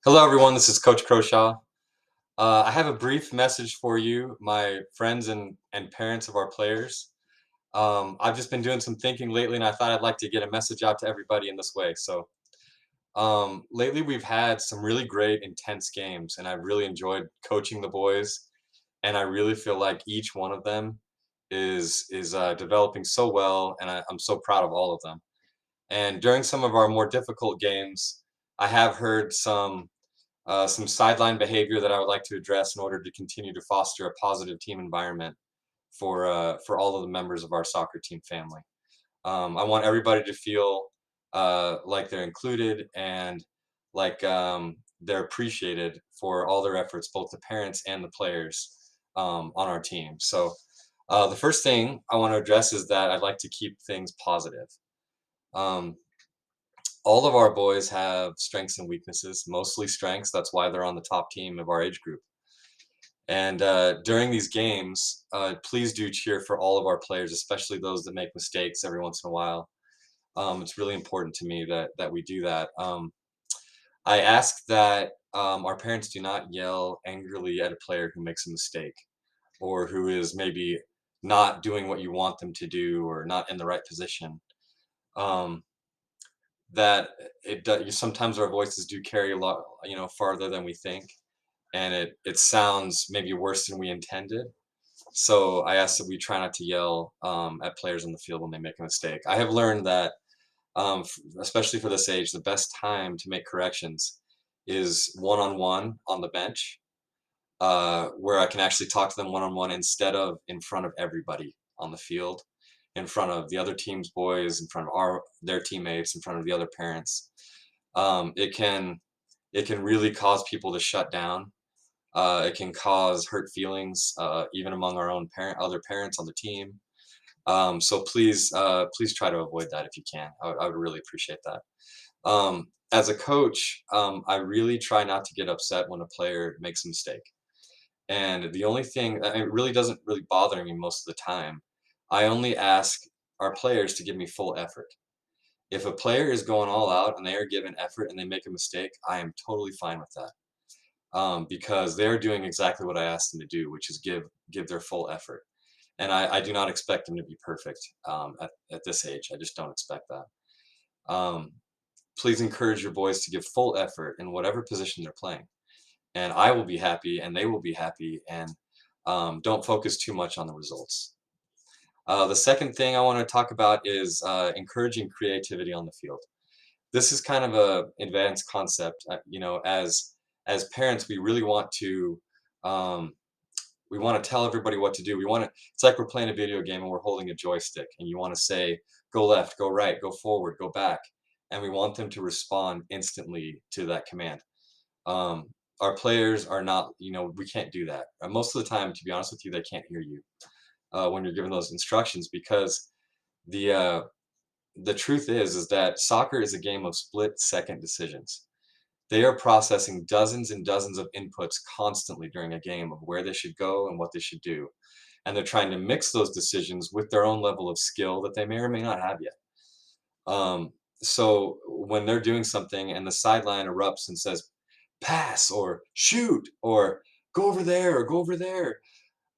Hello, everyone. This is Coach Croshaw. I have a brief message for you, my friends and parents of our players. I've just been doing some thinking lately, and I thought I'd like to get a message out to everybody in this way. Lately we've had some really great, intense games, and I've really enjoyed coaching the boys. And I really feel like each one of them is developing so well, and I'm so proud of all of them. And during some of our more difficult games, I have heard some sideline behavior that I would like to address in order to continue to foster a positive team environment for all of the members of our soccer team family. I want everybody to feel like they're included and like they're appreciated for all their efforts, both the parents and the players on our team. The first thing I want to address is that I'd like to keep things positive. Um, all of our boys have strengths and weaknesses, mostly strengths. That's why they're on the top team of our age group. And during these games, please do cheer for all of our players, especially those that make mistakes every once in a while. It's really important to me that we do that. I ask that our parents do not yell angrily at a player who makes a mistake or who is maybe not doing what you want them to do or not in the right position. Um, that it does, sometimes our voices do carry a lot, farther than we think, and it sounds maybe worse than we intended. So I ask that we try not to yell at players on the field when they make a mistake. I have learned that, especially for this age, the best time to make corrections is one-on-one on the bench, where I can actually talk to them one-on-one instead of in front of everybody on the field, in front of the other team's boys, in front of their teammates, in front of the other parents. It can really cause people to shut down. It can cause hurt feelings, even among our own other parents on the team. So please try to avoid that if you can. I would really appreciate that. As a coach, I really try not to get upset when a player makes a mistake. And the only thing, it really doesn't really bother me most of the time. I only ask our players to give me full effort. If a player is going all out and they are given effort and they make a mistake, I am totally fine with that, because they're doing exactly what I asked them to do, which is give their full effort. And I do not expect them to be perfect at this age. I just don't expect that. Um, Please encourage your boys to give full effort in whatever position they're playing, and I will be happy, and they will be happy. And don't focus too much on the results. The second thing I want to talk about is encouraging creativity on the field. This is kind of a advanced concept. As parents, we really want to um, tell everybody what to do. It's like we're playing a video game and we're holding a joystick, and you want to say, go left, go right, go forward, go back. And we want them to respond instantly to that command. Um, our players are not, we can't do that. Most of the time, to be honest with you, they can't hear you when you're given those instructions, because the uh, the truth is that soccer is a game of split-second decisions. They are processing dozens and dozens of inputs constantly during a game of where they should go and what they should do. And they're trying to mix those decisions with their own level of skill that they may or may not have yet. So when they're doing something and the sideline erupts and says, pass or shoot or go over there or go over there,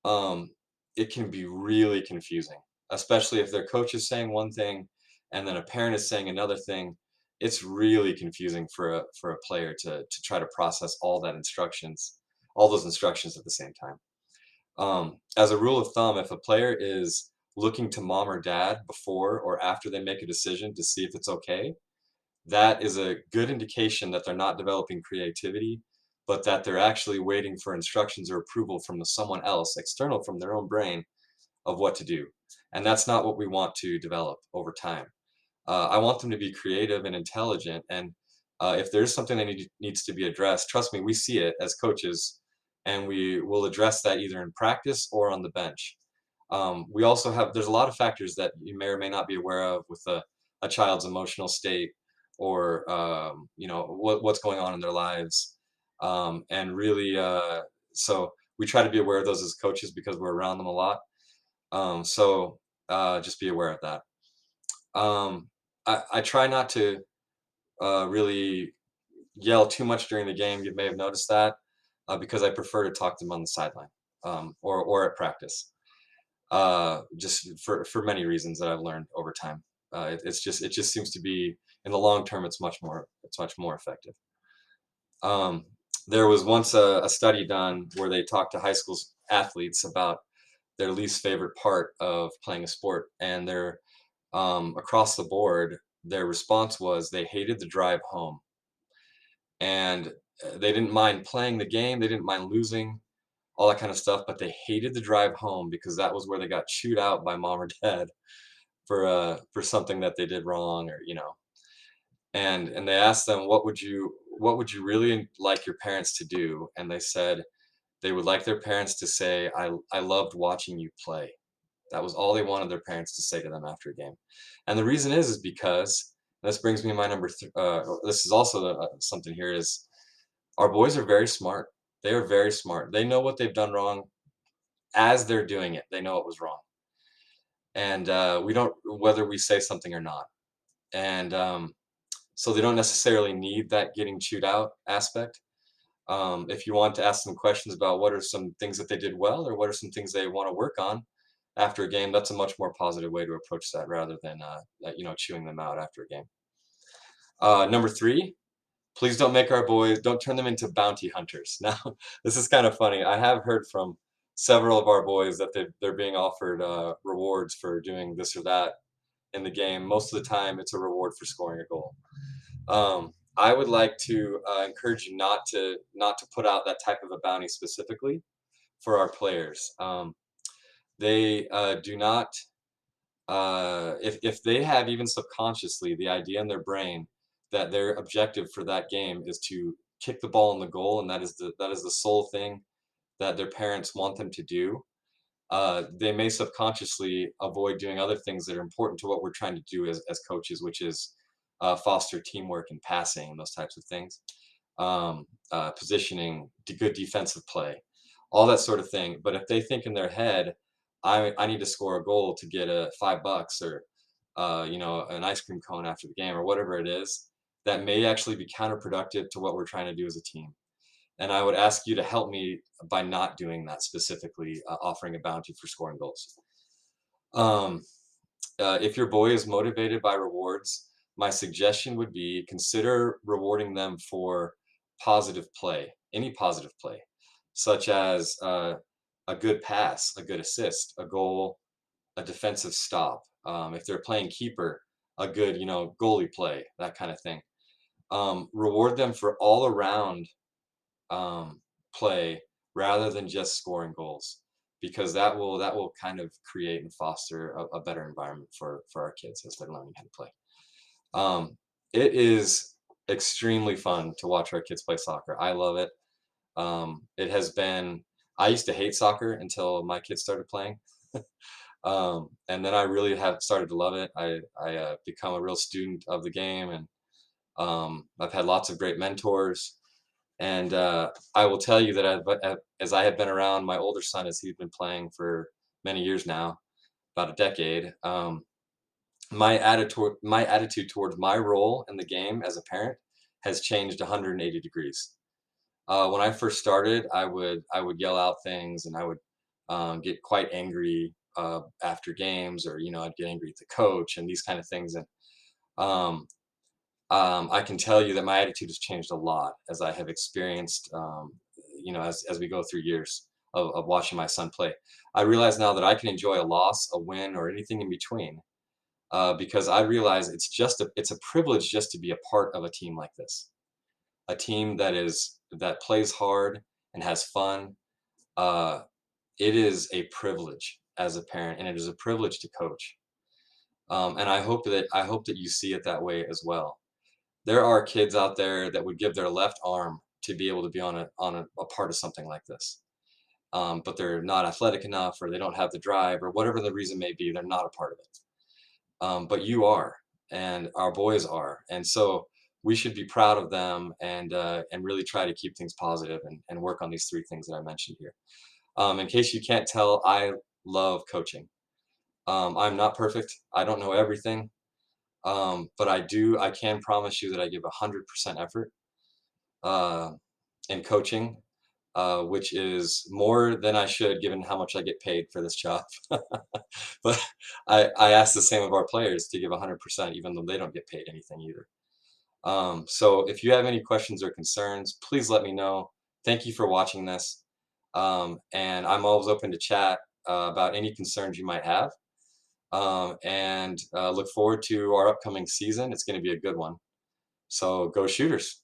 um, it can be really confusing, especially if their coach is saying one thing and then a parent is saying another thing. It's really confusing for a player to try to process all those instructions at the same time. As a rule of thumb, if a player is looking to mom or dad before or after they make a decision to see if it's okay, that is a good indication that they're not developing creativity, but that they're actually waiting for instructions or approval from someone else, external from their own brain, of what to do. And that's not what we want to develop over time. I want them to be creative and intelligent. And if there's something that needs to be addressed, trust me, we see it as coaches, and we will address that either in practice or on the bench. We also there's a lot of factors that you may or may not be aware of with a child's emotional state, or what's going on in their lives. And really, so we try to be aware of those as coaches because we're around them a lot. Just be aware of that. Um, I try not to really yell too much during the game. You may have noticed that because I prefer to talk to them on the sideline or at practice. Just for many reasons that I've learned over time. It just seems to be in the long term it's much more effective. Um, there was once a study done where they talked to high school athletes about their least favorite part of playing a sport, and their across the board, their response was they hated the drive home, and they didn't mind playing the game, they didn't mind losing, all that kind of stuff, but they hated the drive home because that was where they got chewed out by mom or dad for something that they did wrong or and they asked them what would you really like your parents to do, and they said they would like their parents to say I loved watching you play. That was all they wanted their parents to say to them after a game. And the reason is because this brings me to my this is also something here is our boys are very smart. They are very smart. They know what they've done wrong as they're doing it. They know it was wrong, and we don't whether we say something or not. And so they don't necessarily need that getting chewed out aspect. If you want to ask them questions about what are some things that they did well or what are some things they want to work on after a game, that's a much more positive way to approach that rather than chewing them out after a game. Number three, please don't turn them into bounty hunters. Now, this is kind of funny. I have heard from several of our boys that they're being offered rewards for doing this or that in the game. Most of the time, it's a reward for scoring a goal. I would like to encourage you not to put out that type of a bounty specifically for our players. They do not if they have even subconsciously the idea in their brain that their objective for that game is to kick the ball in the goal and that is the sole thing that their parents want them to do, they may subconsciously avoid doing other things that are important to what we're trying to do as coaches, which is foster teamwork and passing and those types of things, positioning, good defensive play, all that sort of thing. But if they think in their head, I need to score a goal to get a $5 or an ice cream cone after the game or whatever it is, that may actually be counterproductive to what we're trying to do as a team. And I would ask you to help me by not doing that specifically, offering a bounty for scoring goals. Um, if your boy is motivated by rewards, my suggestion would be consider rewarding them for positive play, any positive play, such as a good pass, a good assist, a goal, a defensive stop. If they're playing keeper, a good, goalie play, that kind of thing. Reward them for all around um, play rather than just scoring goals because that will kind of create and foster a better environment for our kids as they're learning how to play. Um, it is extremely fun to watch our kids play soccer. I love it. It has been. I used to hate soccer until my kids started playing, and then I really have started to love it. I become a real student of the game, and I've had lots of great mentors. And I will tell you that as I have been around my older son, as he's been playing for many years now, about a decade, my attitude towards my role in the game as a parent has changed 180 degrees. When I first started, I would yell out things and I would get quite angry after games, or I'd get angry at the coach and these kind of things. And um, I can tell you that my attitude has changed a lot as I have experienced, as we go through years of watching my son play. I realize now that I can enjoy a loss, a win, or anything in between, because I realize it's a privilege just to be a part of a team like this, a team that plays hard and has fun. Uh, it is a privilege as a parent, and it is a privilege to coach. And I hope that you see it that way as well. There are kids out there that would give their left arm to be able to be on a part of something like this. But they're not athletic enough, or they don't have the drive, or whatever the reason may be. They're not a part of it. But you are, and our boys are, and so we should be proud of them and really try to keep things positive and work on these three things that I mentioned here. In case you can't tell, I love coaching. I'm not perfect. I don't know everything, but I can promise you that I give 100% effort. uh, in coaching, which is more than I should given how much I get paid for this job. But I ask the same of our players to give 100%, even though they don't get paid anything either. So if you have any questions or concerns, please let me know. Thank you for watching this. And I'm always open to chat about any concerns you might have. And look forward to our upcoming season. It's going to be a good one. So go Shooters.